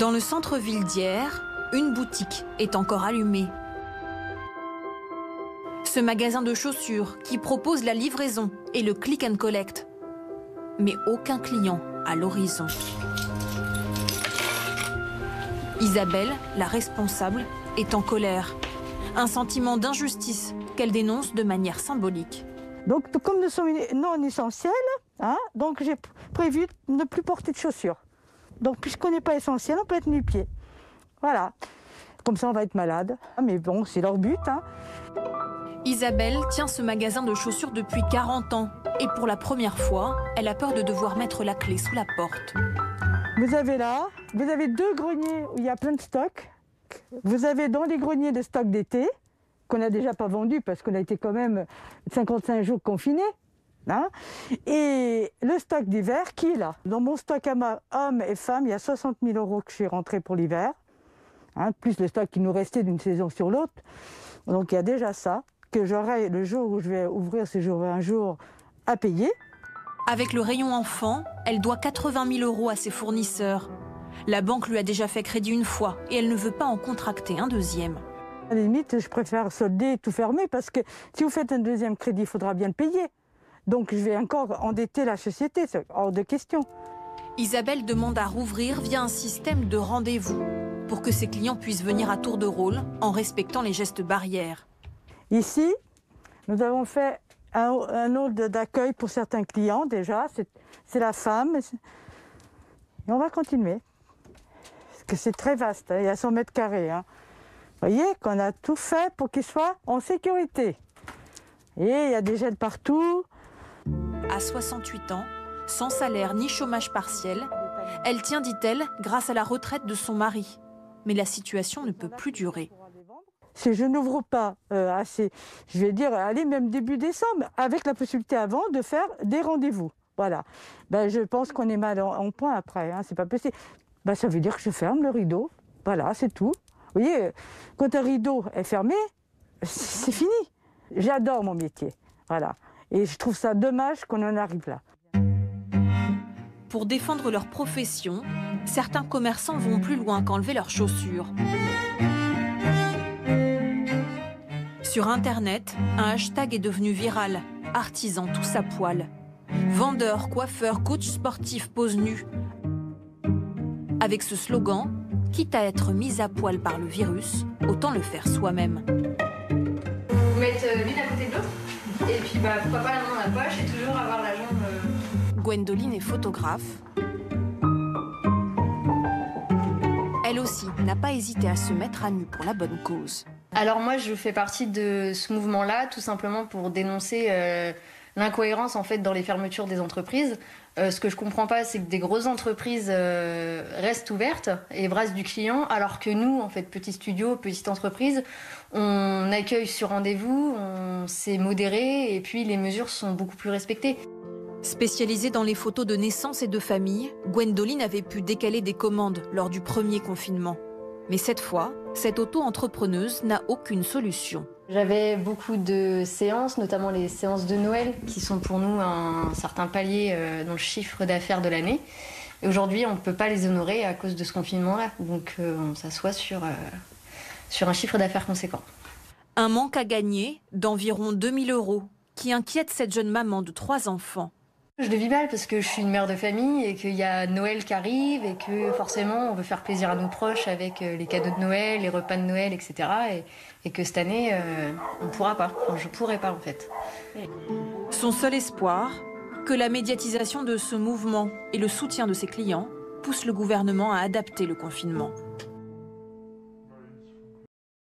Dans le centre-ville d'Hyères, une boutique est encore allumée. Ce magasin de chaussures qui propose la livraison et le click and collect. Mais aucun client à l'horizon. Isabelle, la responsable, est en colère. Un sentiment d'injustice qu'elle dénonce de manière symbolique. Donc, comme nous sommes non essentiels, donc j'ai prévu de ne plus porter de chaussures. Donc, puisqu'on n'est pas essentiel, on peut être nu-pied. Voilà. Comme ça, on va être malade. Mais bon, c'est leur but. Isabelle tient ce magasin de chaussures depuis 40 ans. Et pour la première fois, elle a peur de devoir mettre la clé sous la porte. Vous avez là, vous avez 2 greniers où il y a plein de stocks. Vous avez dans les greniers de stocks d'été, qu'on n'a déjà pas vendu parce qu'on a été quand même 55 jours confinés. Et le stock d'hiver qui est là. Dans mon stock à moi, hommes et femmes, il y a 60 000 € que je suis rentrée pour l'hiver. Plus le stock qui nous restait d'une saison sur l'autre. Donc il y a déjà ça, que j'aurai le jour où je vais ouvrir ce jour un jour à payer. Avec le rayon enfant, elle doit 80 000 € à ses fournisseurs. La banque lui a déjà fait crédit une fois et elle ne veut pas en contracter un deuxième. À la limite, je préfère solder et tout fermer parce que si vous faites un deuxième crédit, il faudra bien le payer. Donc je vais encore endetter la société, c'est hors de question. Isabelle demande à rouvrir via un système de rendez-vous pour que ses clients puissent venir à tour de rôle en respectant les gestes barrières. Ici, nous avons fait un hall d'accueil pour certains clients déjà, c'est la femme. Et on va continuer, parce que c'est très vaste, il y a 100 mètres carrés. Vous voyez qu'on a tout fait pour qu'ils soient en sécurité. Et il y a des gels partout. À 68 ans, sans salaire ni chômage partiel, elle tient, dit-elle, grâce à la retraite de son mari. Mais la situation ne peut plus durer. Si je n'ouvre pas assez, je vais dire, allez, même début décembre, avec la possibilité avant de faire des rendez-vous. Voilà. Je pense qu'on est mal en point après, c'est pas possible. Ça veut dire que je ferme le rideau. Voilà, c'est tout. Vous voyez, quand un rideau est fermé, c'est fini. J'adore mon métier. Voilà. Et je trouve ça dommage qu'on en arrive là. Pour défendre leur profession, certains commerçants vont plus loin qu'enlever leurs chaussures. Sur Internet, un hashtag est devenu viral. Artisan tous à poil. Vendeurs, coiffeurs, coachs sportifs posent nus. Avec ce slogan, quitte à être mis à poil par le virus, autant le faire soi-même. Vous mettez l'une à côté de l'autre, et puis pourquoi pas la main dans la poche et toujours avoir la jambe... Gwendoline est photographe. Elle aussi n'a pas hésité à se mettre à nu pour la bonne cause. Alors moi, je fais partie de ce mouvement-là, tout simplement pour dénoncer l'incohérence en fait dans les fermetures des entreprises. Ce que je comprends pas, c'est que des grosses entreprises restent ouvertes et brassent du client, alors que nous, en fait, petits studios, petites entreprises, on accueille sur rendez-vous, on s'est modéré et puis les mesures sont beaucoup plus respectées. Spécialisée dans les photos de naissance et de famille, Gwendoline avait pu décaler des commandes lors du premier confinement. Mais cette fois, cette auto-entrepreneuse n'a aucune solution. J'avais beaucoup de séances, notamment les séances de Noël, qui sont pour nous un certain palier dans le chiffre d'affaires de l'année. Et aujourd'hui, on ne peut pas les honorer à cause de ce confinement-là. Donc on s'assoit sur un chiffre d'affaires conséquent. Un manque à gagner d'environ 2 000 € qui inquiète cette jeune maman de 3 enfants. Je le vis mal parce que je suis une mère de famille et qu'il y a Noël qui arrive et que forcément on veut faire plaisir à nos proches avec les cadeaux de Noël, les repas de Noël, etc. Et que cette année, on ne pourra pas. Enfin, je ne pourrai pas en fait. Son seul espoir, que la médiatisation de ce mouvement et le soutien de ses clients poussent le gouvernement à adapter le confinement.